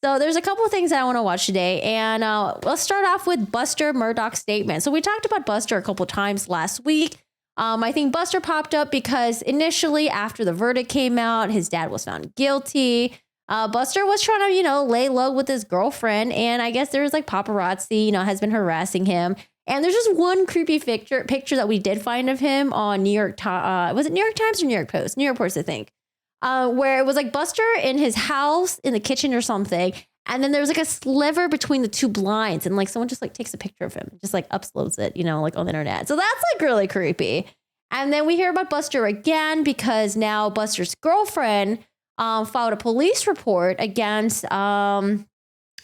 So there's a couple of things that I want to watch today. And let's start off with Buster Murdoch's statement. So we talked about Buster a couple of times last week. I think Buster popped up because initially after the verdict came out, his dad was found guilty. Buster was trying to, lay low with his girlfriend. And I guess there's like paparazzi, has been harassing him. And there's just one creepy picture that we did find of him on New York Times. Was it New York Times or New York Post? New York Post, I think. Where it was like Buster in his house in the kitchen or something. And then there's like a sliver between the two blinds. And like someone just like takes a picture of him and just like uploads it, like on the internet. So that's like really creepy. And then we hear about Buster again because now Buster's girlfriend filed a police report against, I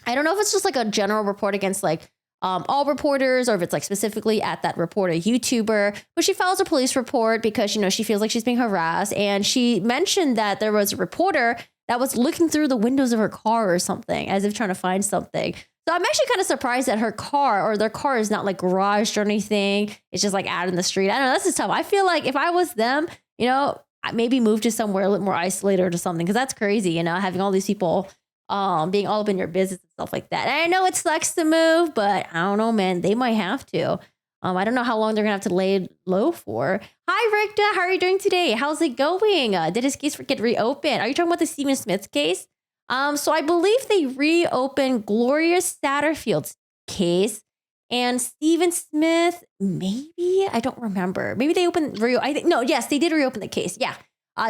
don't know if it's just like a general report against like all reporters or if it's like specifically at that reporter YouTuber, but she files a police report because, she feels like she's being harassed. And she mentioned that there was a reporter that was looking through the windows of her car or something as if trying to find something. So I'm actually kind of surprised that their car is not like garaged or anything. It's just like out in the street. I don't know. That's just tough. I feel like if I was them, maybe move to somewhere a little more isolated or something, because that's crazy, having all these people being all up in your business and stuff like that. And I know it sucks to move, but I don't know, man. They might have to. I don't know how long they're gonna have to lay low for. Hi, Ricta. How are you doing today? How's it going? Did his case get reopened? Are you talking about the Stephen Smith case? So I believe they reopened Gloria Satterfield's case and Stephen Smith. Maybe I don't remember. Maybe they yes, they did reopen the case. Yeah.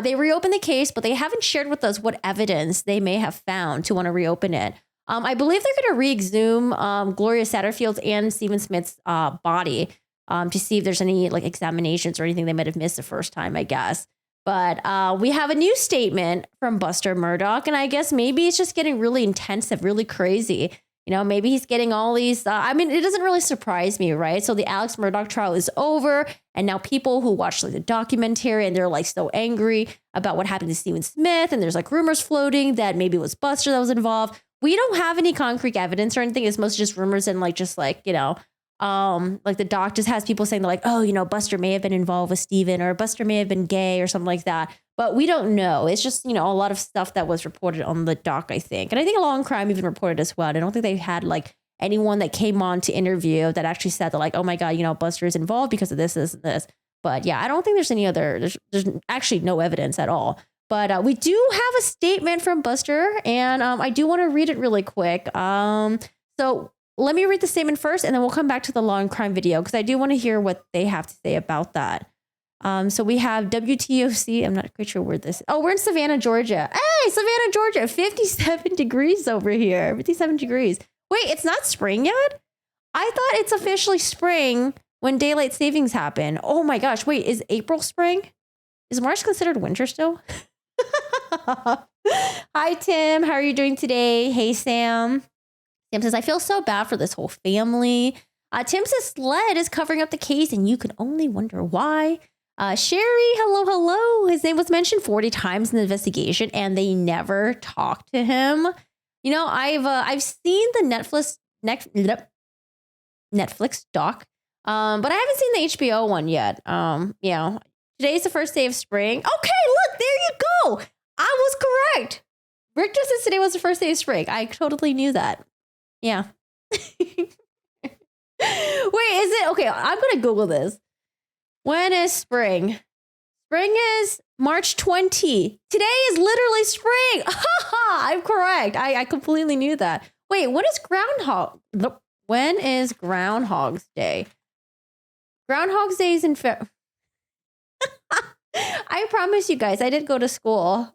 They reopened the case, but they haven't shared with us what evidence they may have found to want to reopen it. I believe they're going to re-exhume Gloria Satterfield's and Stephen Smith's body to see if there's any like examinations or anything they might have missed the first time, I guess. But we have a new statement from Buster Murdaugh, and I guess maybe it's just getting really intensive, really crazy. Maybe he's getting all these. It doesn't really surprise me, right? So the Alex Murdoch trial is over. And now people who watch like the documentary and they're like so angry about what happened to Stephen Smith. And there's like rumors floating that maybe it was Buster that was involved. We don't have any concrete evidence or anything. It's mostly just rumors and like like the doc just has people saying they're like, oh, Buster may have been involved with Stephen or Buster may have been gay or something like that. But we don't know. It's just, a lot of stuff that was reported on the doc, I think. And I think Law and Crime even reported as well. I don't think they had like anyone that came on to interview that actually said that like, oh my God, Buster is involved because of this, this, and this. But yeah, I don't think there's any other, there's actually no evidence at all. But we do have a statement from Buster and I do want to read it really quick. So let me read the statement first and then we'll come back to the Law and Crime video because I do want to hear what they have to say about that. So we have WTOC. I'm not quite sure where this is. Oh, we're in Savannah, Georgia. Hey, Savannah, Georgia. 57 degrees over here. 57 degrees. Wait, it's not spring yet? I thought it's officially spring when daylight savings happen. Oh my gosh. Wait, is April spring? Is March considered winter still? Hi, Tim. How are you doing today? Hey, Sam. Tim says, I feel so bad for this whole family. Tim says SLED is covering up the case and you can only wonder why. Sherry, hello. His name was mentioned 40 times in the investigation and they never talked to him. I've seen the Netflix doc, but I haven't seen the HBO one yet. Today's the first day of spring. Okay, look, there you go. I was correct. Richter says today was the first day of spring. I totally knew that. Yeah. Wait, is it? Okay, I'm going to Google this. When is spring? Spring is March 20. Today is literally spring. I'm correct. I completely knew that. Wait, when is Groundhog's Day? Groundhog's Day is in February. I promise you guys, I did go to school.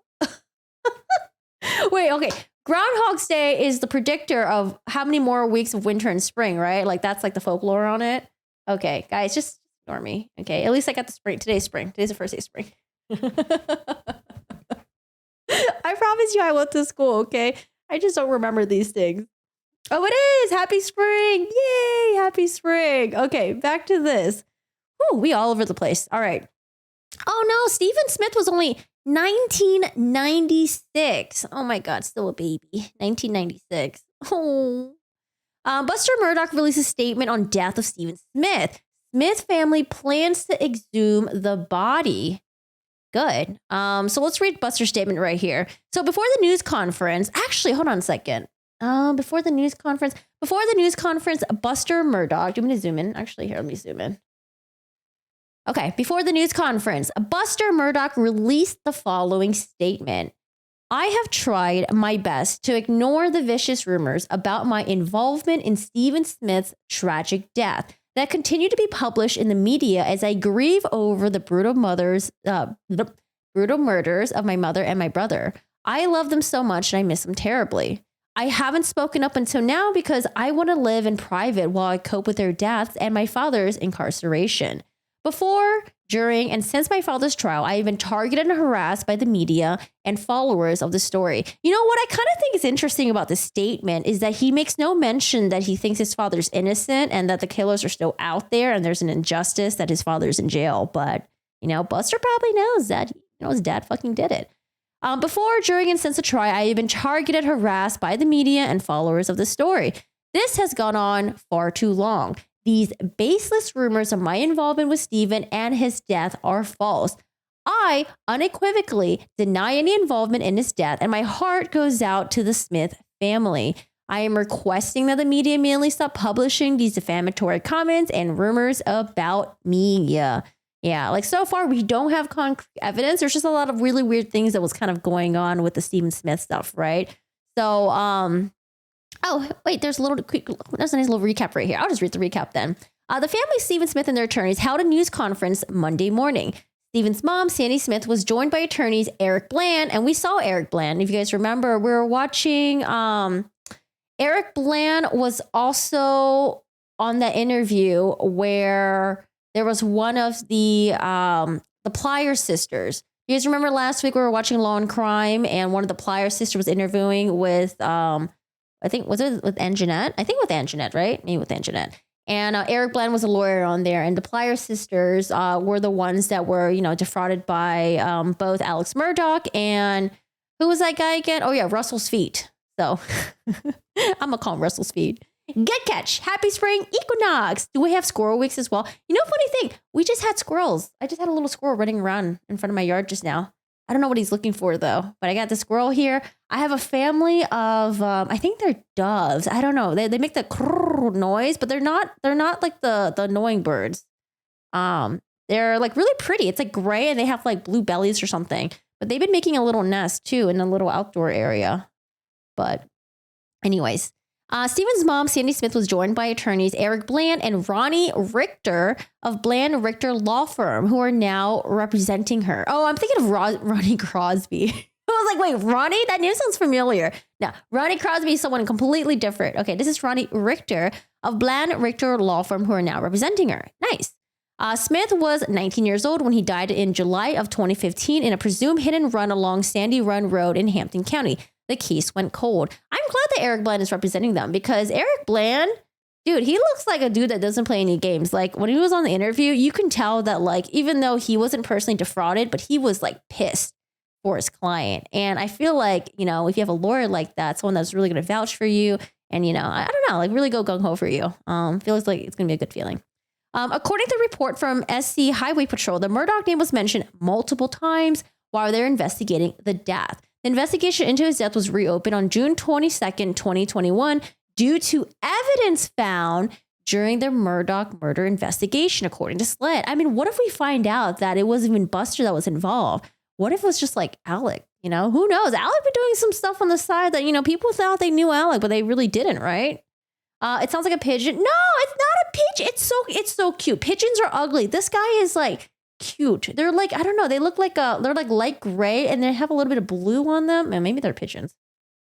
Wait, okay. Groundhog's Day is the predictor of how many more weeks of winter and spring, right? Like that's like the folklore on it. Okay, guys, just ignore me. Okay, at least I got the spring. Today's spring. Today's the first day of spring. I promise you I went to school, okay? I just don't remember these things. Oh, it is. Happy spring. Yay, happy spring. Okay, back to this. Whew, we all over the place. All right. Oh, no, Stephen Smith was only 1996. Oh, my God, still a baby. 1996. Oh. Buster Murdoch released a statement on death of Stephen Smith. Smith family plans to exhume the body. Good. So let's read Buster's statement right here. So before the news conference, actually, hold on a second. Before the news conference, Buster Murdaugh. Do you want me to zoom in? Actually, here, let me zoom in. Okay, before the news conference, Buster Murdaugh released the following statement. I have tried my best to ignore the vicious rumors about my involvement in Stephen Smith's tragic death that continue to be published in the media as I grieve over the brutal murders of my mother and my brother. I love them so much and I miss them terribly. I haven't spoken up until now because I want to live in private while I cope with their deaths and my father's incarceration. Before, during, and since my father's trial, I have been targeted and harassed by the media and followers of the story. You know what I kind of think is interesting about this statement is that he makes no mention that he thinks his father's innocent and that the killers are still out there and there's an injustice that his father's in jail. But, Buster probably knows that, his dad fucking did it. Before, during, and since the trial, I have been targeted, harassed by the media and followers of the story. This has gone on far too long. These baseless rumors of my involvement with Stephen and his death are false. I unequivocally deny any involvement in his death, and my heart goes out to the Smith family. I am requesting that the media immediately stop publishing these defamatory comments and rumors about me. Yeah, like so far we don't have concrete evidence. There's just a lot of really weird things that was kind of going on with the Stephen Smith stuff, right? So, oh, wait, there's a nice little recap right here. I'll just read the recap then. The family, Stephen Smith and their attorneys, held a news conference Monday morning. Stephen's mom, Sandy Smith, was joined by attorneys Eric Bland, and we saw Eric Bland. If you guys remember, we were watching, Eric Bland was also on that interview where there was one of the Plier sisters. You guys remember last week we were watching Law and Crime, and one of the Plier sisters was interviewing with, I think, was it with Anjanette? I think with Anjanette, right? Maybe with Anjanette. And Eric Bland was a lawyer on there. And the Plier sisters were the ones that were, defrauded by both Alex Murdoch and who was that guy again? Oh, yeah, Russell's Feet. So I'm going to call him Russell's Feet. Get catch. Happy spring equinox. Do we have squirrel weeks as well? Funny thing. We just had squirrels. I just had a little squirrel running around in front of my yard just now. I don't know what he's looking for, though, but I got the squirrel here. I have a family of, I think they're doves. I don't know. They make the noise, but they're not like the annoying birds. They're like really pretty. It's like gray and they have like blue bellies or something, but they've been making a little nest too in a little outdoor area. But anyways, Stephen's mom, Sandy Smith, was joined by attorneys Eric Bland and Ronnie Richter of Bland Richter Law Firm, who are now representing her. Oh, I'm thinking of Ronnie Crosby. I was like, wait, Ronnie? That name sounds familiar. No, Ronnie Crosby is someone completely different. Okay, this is Ronnie Richter of Bland Richter Law Firm, who are now representing her. Nice. Smith was 19 years old when he died in July of 2015 in a presumed hit and run along Sandy Run Road in Hampton County. The case went cold. I'm glad that Eric Bland is representing them because Eric Bland, dude, he looks like a dude that doesn't play any games. Like when he was on the interview, you can tell that like, even though he wasn't personally defrauded, but he was like pissed for his client. And I feel like, if you have a lawyer like that, someone that's really going to vouch for you and, I don't know, like really go gung ho for you. Feels like it's going to be a good feeling. According to the report from SC Highway Patrol, the Murdaugh name was mentioned multiple times while they're investigating the death. The investigation into his death was reopened on June 22nd, 2021, due to evidence found during the Murdaugh murder investigation, according to SLED. I mean, what if we find out that it wasn't even Buster that was involved? What if it was just like Alec? Who knows? Alec been doing some stuff on the side that, people thought they knew Alec, but they really didn't, right? It sounds like a pigeon. No, it's not a pigeon. It's so cute. Pigeons are ugly. This guy is like cute. They're like, I don't know. They look like they're like light gray and they have a little bit of blue on them. And maybe they're pigeons.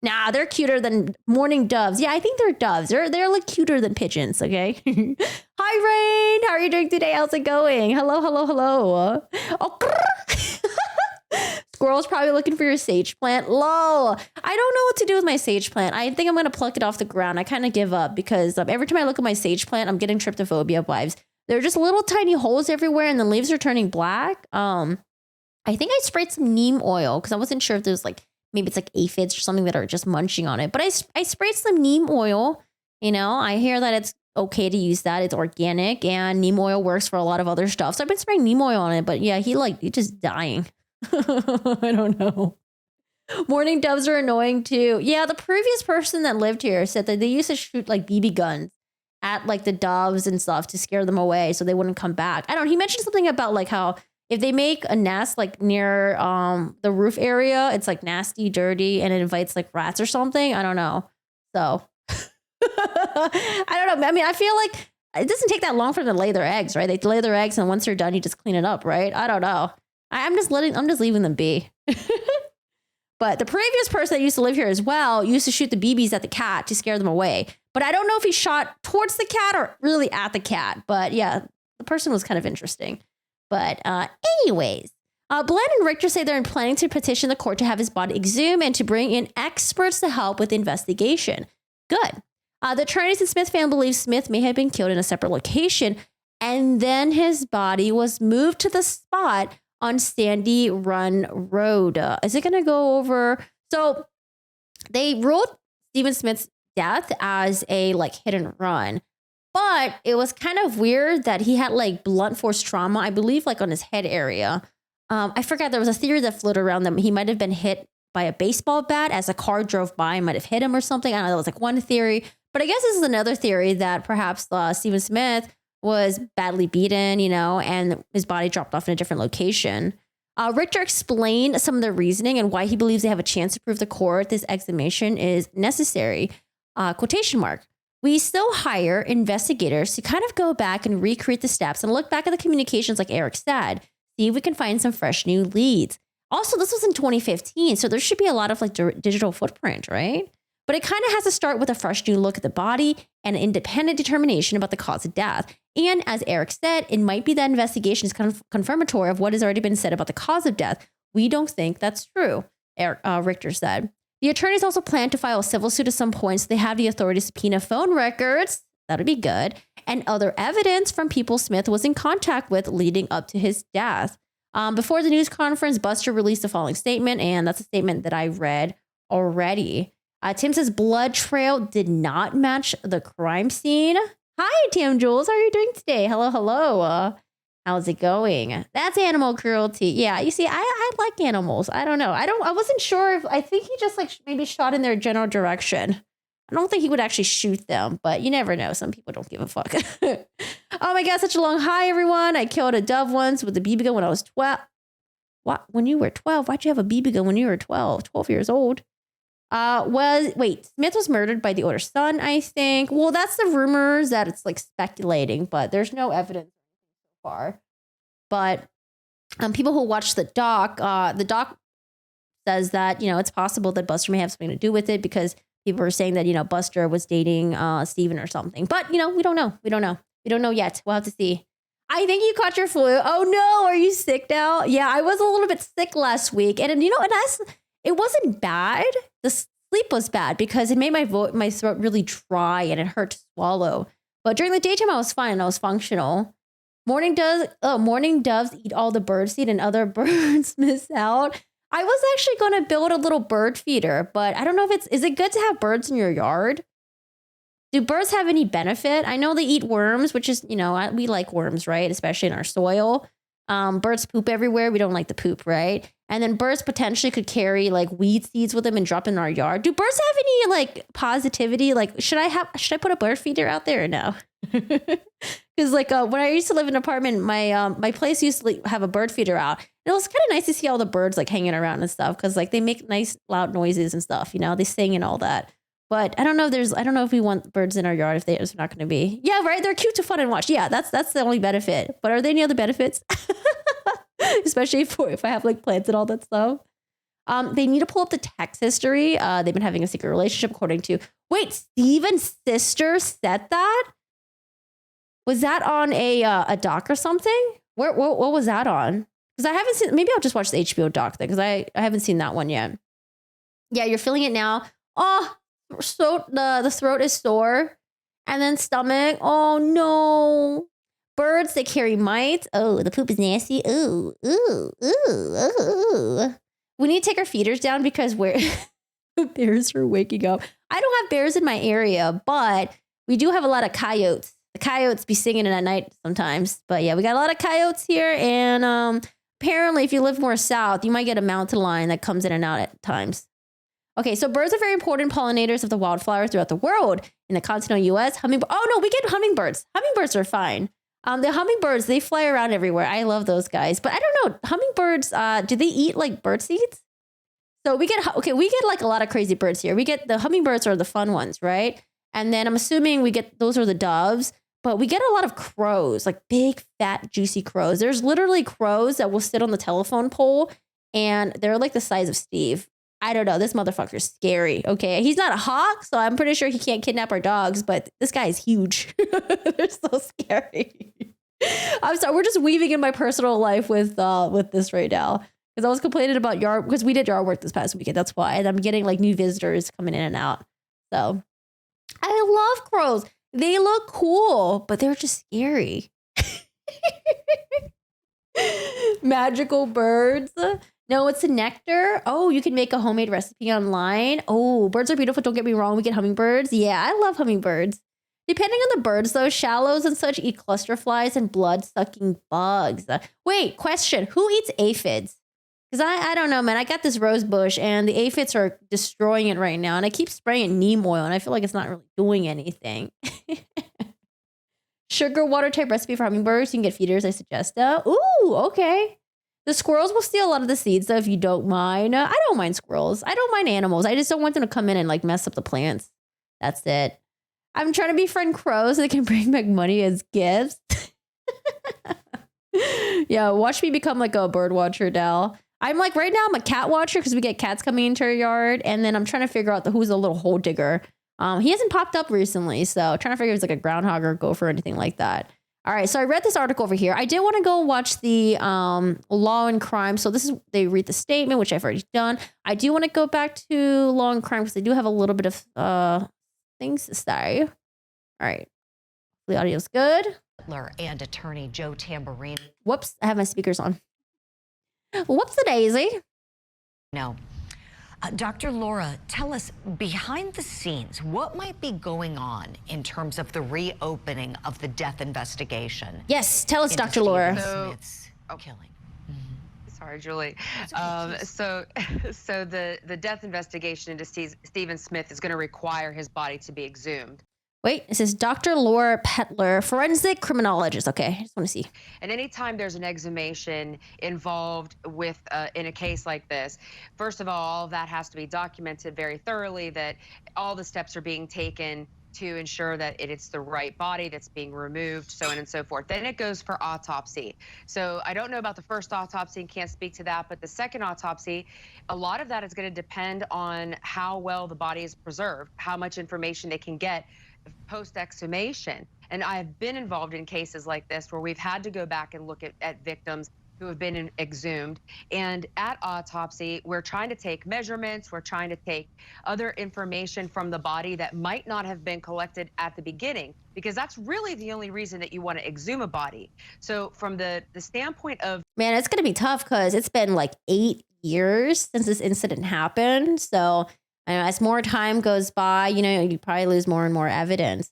Nah, they're cuter than mourning doves. Yeah, I think they're doves. They're like cuter than pigeons. Okay. Hi, Rain. How are you doing today? How's it going? Hello. Oh, Squirrel's probably looking for your sage plant. Lol. I don't know what to do with my sage plant. I think I'm going to pluck it off the ground. I kind of give up because every time I look at my sage plant, I'm getting tryptophobia vibes. There are just little tiny holes everywhere and the leaves are turning black. I think I sprayed some neem oil because I wasn't sure if there's like, maybe it's like aphids or something that are just munching on it. But I sprayed some neem oil. I hear that it's okay to use that. It's organic and neem oil works for a lot of other stuff. So I've been spraying neem oil on it. But yeah, he's just dying. I don't know. Morning doves are annoying too. Yeah, the previous person that lived here said that they used to shoot like BB guns at like the doves and stuff to scare them away so they wouldn't come back. I don't know. He mentioned something about like how if they make a nest like near the roof area, it's like nasty, dirty, and it invites like rats or something. I don't know. So I don't know. I mean, I feel like it doesn't take that long for them to lay their eggs, right? They lay their eggs and once they're done, you just clean it up, right? I don't know. I'm just leaving them be. But the previous person that used to live here as well used to shoot the BBs at the cat to scare them away. But I don't know if he shot towards the cat or really at the cat. But yeah, the person was kind of interesting. But anyways, Bland and Richter say they're planning to petition the court to have his body exhumed and to bring in experts to help with the investigation. Good. The attorneys and Smith family believe Smith may have been killed in a separate location, and then his body was moved to the spot on Sandy Run Road. Is it going to go over? So they ruled Stephen Smith's death as a like hit and run, but it was kind of weird that he had like blunt force trauma, I believe like on his head area. I forgot, there was a theory that floated around that he might have been hit by a baseball bat as a car drove by and might have hit him or something. I don't know, that was like one theory, but I guess this is another theory that perhaps Stephen Smith was badly beaten, and his body dropped off in a different location. Richter explained some of the reasoning and why he believes they have a chance to prove the court this exhumation is necessary. Quotation mark. We still hire investigators to kind of go back and recreate the steps and look back at the communications like Eric said, see if we can find some fresh new leads. Also, this was in 2015, so there should be a lot of like digital footprint, right? But it kind of has to start with a fresh new look at the body and an independent determination about the cause of death. And as Eric said, it might be that investigation is confirmatory of what has already been said about the cause of death. We don't think that's true, Richter said. The attorneys also plan to file a civil suit at some point, so they have the authority to subpoena phone records. That would be good. And other evidence from people Smith was in contact with leading up to his death. Before the news conference, Buster released the following statement, and that's a statement that I read already. Tim says blood trail did not match the crime scene. Hi, Tim Jules. How are you doing today? Hello. How's it going? That's animal cruelty. Yeah, you see, I like animals. I don't know. I wasn't sure if, I think he just like maybe shot in their general direction. I don't think he would actually shoot them, but you never know. Some people don't give a fuck. Oh my God, such a long hi, everyone. I killed a dove once with a BB gun when I was 12. What? When you were 12? Why'd you have a BB gun when you were 12 years old? Smith was murdered by the older son, I think. Well, that's the rumors that it's like speculating, but there's no evidence so far. But people who watched the doc says that, it's possible that Buster may have something to do with it because people were saying that, Buster was dating Steven or something. But, we don't know. We don't know yet. We'll have to see. I think you caught your flu. Oh no, are you sick now? Yeah, I was a little bit sick last week. And it wasn't bad. The sleep was bad because it made my throat really dry and it hurt to swallow. But during the daytime, I was fine. I was functional. Morning doves eat all the bird seed and other birds miss out. I was actually going to build a little bird feeder, but I don't know if is it good to have birds in your yard? Do birds have any benefit? I know they eat worms, which is, we like worms, right? Especially in our soil. Birds poop everywhere. We don't like the poop, right? And then birds potentially could carry like weed seeds with them and drop in our yard. Do birds have any like positivity? Like, should I put a bird feeder out there or no? Because like when I used to live in an apartment, my place used to have a bird feeder out. And it was kind of nice to see all the birds like hanging around and stuff because like they make nice loud noises and stuff. They sing and all that. But I don't know if we want birds in our yard if they're not going to be. Yeah, right. They're cute to fun and watch. Yeah, that's the only benefit. But are there any other benefits? Especially if I have like plants and all that stuff. They need to pull up the text history. They've been having a secret relationship according to. Wait, Steven's sister said that? Was that on a doc or something? What was that on? Because I haven't seen. Maybe I'll just watch the HBO doc then because I haven't seen that one yet. Yeah, you're feeling it now. Oh. So the throat is sore and then stomach. Oh no. Birds that carry mites. Oh, the poop is nasty. Ooh. We need to take our feeders down because bears are waking up. I don't have bears in my area, but we do have a lot of coyotes. The coyotes be singing at night sometimes. But yeah, we got a lot of coyotes here and apparently if you live more south, you might get a mountain lion that comes in and out at times. Okay, so birds are very important pollinators of the wildflowers throughout the world. In the continental U.S., oh no, we get hummingbirds. Hummingbirds are fine. The hummingbirds, they fly around everywhere. I love those guys. But I don't know, hummingbirds, do they eat like bird seeds? So we get like a lot of crazy birds here. We get the hummingbirds are the fun ones, right? And then I'm assuming those are the doves, but we get a lot of crows, like big, fat, juicy crows. There's literally crows that will sit on the telephone pole and they're like the size of Steve. I don't know. This motherfucker's scary. Okay. He's not a hawk, so I'm pretty sure he can't kidnap our dogs, but this guy is huge. They're so scary. I'm sorry. We're just weaving in my personal life with this right now. Because I was complaining about yard, because we did yard work this past weekend. That's why. And I'm getting like new visitors coming in and out. So I love crows. They look cool, but they're just scary. Magical birds. No, it's a nectar. Oh, you can make a homemade recipe online. Oh, birds are beautiful. Don't get me wrong. We get hummingbirds. Yeah, I love hummingbirds. Depending on the birds, though, shallows and such eat cluster flies and blood-sucking bugs. Wait, question. Who eats aphids? Because I don't know, man. I got this rose bush, and the aphids are destroying it right now. And I keep spraying it neem oil, and I feel like it's not really doing anything. Sugar water type recipe for hummingbirds. You can get feeders, I suggest. Ooh, okay. The squirrels will steal a lot of the seeds, though, if you don't mind. I don't mind squirrels. I don't mind animals. I just don't want them to come in and like mess up the plants. That's it. I'm trying to befriend crows so they can bring back money as gifts. Yeah, watch me become like a bird watcher, Dal. I'm like, right now I'm a cat watcher because we get cats coming into our yard. And then I'm trying to figure out who's a little hole digger. He hasn't popped up recently. So trying to figure if it's like a groundhog or a gopher or anything like that. All right. So I read this article over here. I did want to go watch the Law and Crime. So they read the statement, which I've already done. I do want to go back to Law and Crime because they do have a little bit of things to say. All right. The audio's good. And attorney Joe Tamburini. Whoops. I have my speakers on. Whoops-a-daisy. No. Dr. Laura, tell us, behind the scenes, what might be going on in terms of the reopening of the death investigation? Yes, tell us, Dr. Laura. Smith's killing. Sorry, Julie. So the death investigation into Stephen Smith is going to require his body to be exhumed. Wait, it says Dr. Laura Petler, forensic criminologist. Okay, I just want to see. And anytime there's an exhumation involved with in a case like this, first of all that has to be documented very thoroughly, that all the steps are being taken to ensure that it's the right body that's being removed, so on and so forth. Then it goes for autopsy. So I don't know about the first autopsy and can't speak to that, but the second autopsy, a lot of that is going to depend on how well the body is preserved, how much information they can get post-exhumation. And I've been involved in cases like this where we've had to go back and look at victims who have been exhumed. And at autopsy, we're trying to take measurements, we're trying to take other information from the body that might not have been collected at the beginning, because that's really the only reason that you want to exhume a body. So from the standpoint of... Man, it's going to be tough because it's been like 8 years since this incident happened. So as more time goes by, you probably lose more and more evidence.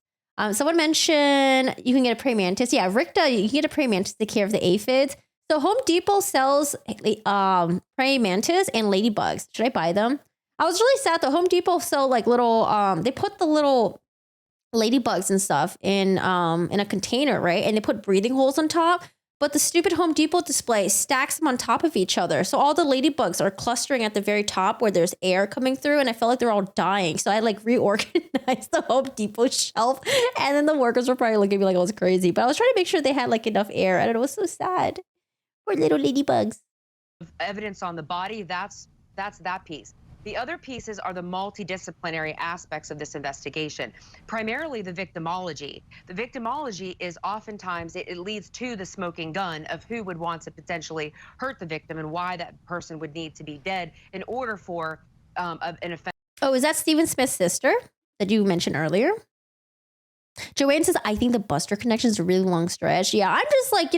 Someone mentioned you can get a praying mantis. Yeah, Ricta, you can get a praying mantis to take care of the aphids. So Home Depot sells praying mantis and ladybugs. Should I buy them? I was really sad that Home Depot sell like little, they put the little ladybugs and stuff in a container, right? And they put breathing holes on top. But the stupid Home Depot display stacks them on top of each other. So all the ladybugs are clustering at the very top where there's air coming through. And I felt like they're all dying. So I like reorganized the Home Depot shelf. And then the workers were probably looking at me like I was crazy. But I was trying to make sure they had like enough air. I don't know. It was so sad. Poor little ladybugs. Evidence on the body, that's that piece. The other pieces are the multidisciplinary aspects of this investigation, primarily the victimology. The victimology is oftentimes, it leads to the smoking gun of who would want to potentially hurt the victim and why that person would need to be dead in order for an offense. Oh, is that Stephen Smith's sister that you mentioned earlier? Joanne says, I think the Buster connection is a really long stretch. Yeah, I'm just like,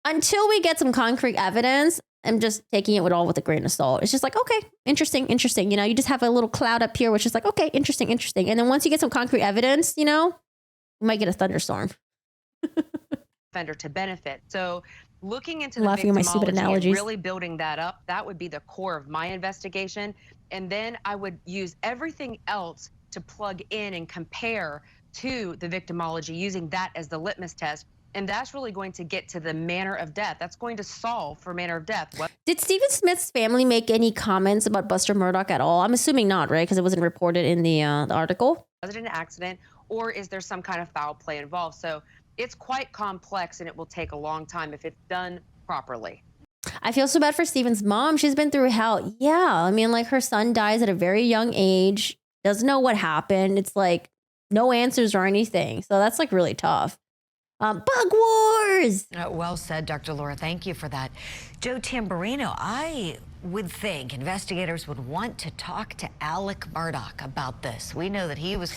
until we get some concrete evidence, I'm just taking it with a grain of salt. It's just like, okay, interesting. You just have a little cloud up here, which is like, okay, interesting. And then once you get some concrete evidence, you might get a thunderstorm. Offender to benefit. So Looking into the Laughing at my stupid victimology and analogies. really building that up, that would be the core of my investigation. And then I would use everything else to plug in and compare to the victimology, using that as the litmus test. And that's really going to get to the manner of death. That's going to solve for manner of death. Did Stephen Smith's family make any comments about Buster Murdaugh at all? I'm assuming not, right? Because it wasn't reported in the article. Was it an accident, or is there some kind of foul play involved? So it's quite complex, and it will take a long time if it's done properly. I feel so bad for Stephen's mom. She's been through hell. Yeah. I mean, like, her son dies at a very young age, doesn't know what happened. It's like no answers or anything. So that's like really tough. Bug wars. Well said, Dr. Laura. Thank you for that. Joe Tamburino, I would think investigators would want to talk to Alec Murdoch about this. We know that he was...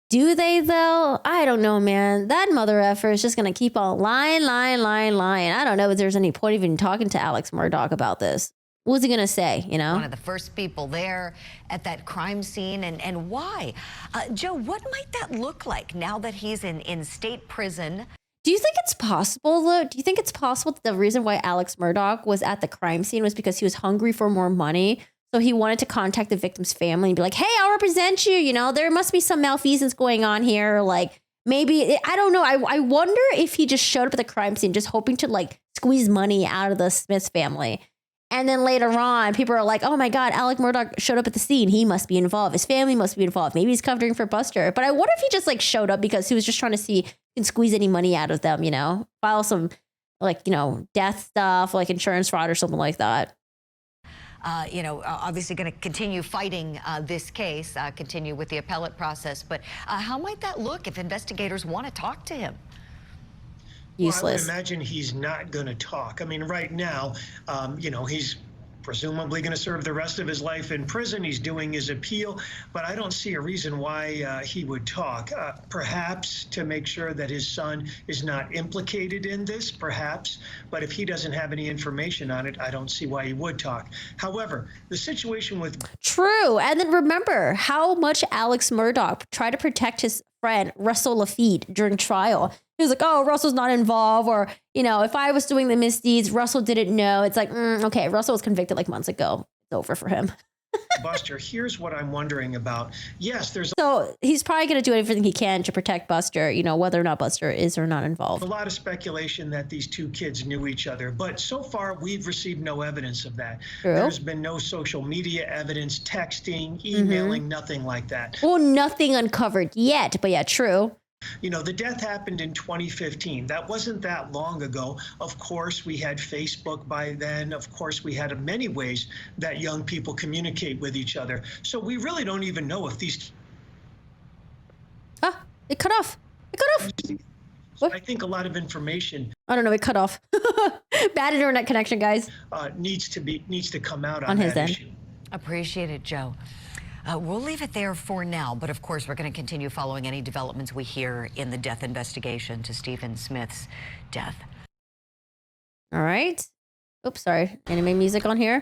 Do they, though? I don't know, man. That mother effer is just going to keep on lying. I don't know if there's any point even talking to Alex Murdoch about this. What's he going to say, you know? One of the first people there at that crime scene. And why? Joe, what might that look like now that he's in state prison? Do you think it's possible, though? Do you think it's possible that the reason why Alex Murdoch was at the crime scene was because he was hungry for more money? So he wanted to contact the victim's family and be like, hey, I'll represent you. You know, there must be some malfeasance going on here. Like, maybe, I don't know. I wonder if he just showed up at the crime scene just hoping to like squeeze money out of the Smith family. And then later on, people are like, oh my God, Alec Murdoch showed up at the scene. He must be involved. His family must be involved. Maybe he's covering for Buster. But I wonder if he just like showed up because he was just trying to see if he can squeeze any money out of them, you know, file some like, you know, death stuff, like insurance fraud or something like that. You know, obviously going to continue fighting this case, continue with the appellate process. But how might that look if investigators want to talk to him? Useless. Well, I would imagine he's not going to talk. I mean, right now, you know, he's presumably going to serve the rest of his life in prison. He's doing his appeal, but I don't see a reason why he would talk. Perhaps to make sure that his son is not implicated in this, perhaps. But if he doesn't have any information on it, I don't see why he would talk. However, the situation with... True. And then remember how much Alex Murdoch tried to protect his friend Russell Lafitte during trial. He was like, oh, Russell's not involved. Or, you know, if I was doing the misdeeds, Russell didn't know. It's like, okay, Russell was convicted like months ago. It's over for him. Buster, here's what I'm wondering about. Yes, there's so he's probably going to do everything he can to protect Buster, you know, whether or not Buster is or not involved. a lot of speculation that these two kids knew each other, but so far we've received no evidence of that. True. There's been no social media evidence, texting, emailing, nothing like that. Well, nothing uncovered yet, but yeah, true. You know, the death happened in 2015. That wasn't that long ago. Of course, we had Facebook by then. Of course, we had many ways that young people communicate with each other. So we really don't even know if these... Ah, it cut off. It cut off. So I think a lot of information... I don't know. It cut off. Bad internet connection, guys. Needs to come out On on his that end. issue. Appreciate it, Joe. We'll leave it there for now, but of course we're going to continue following any developments we hear in the death investigation to Stephen Smith's death. All right. Oops, sorry. Anime music on here.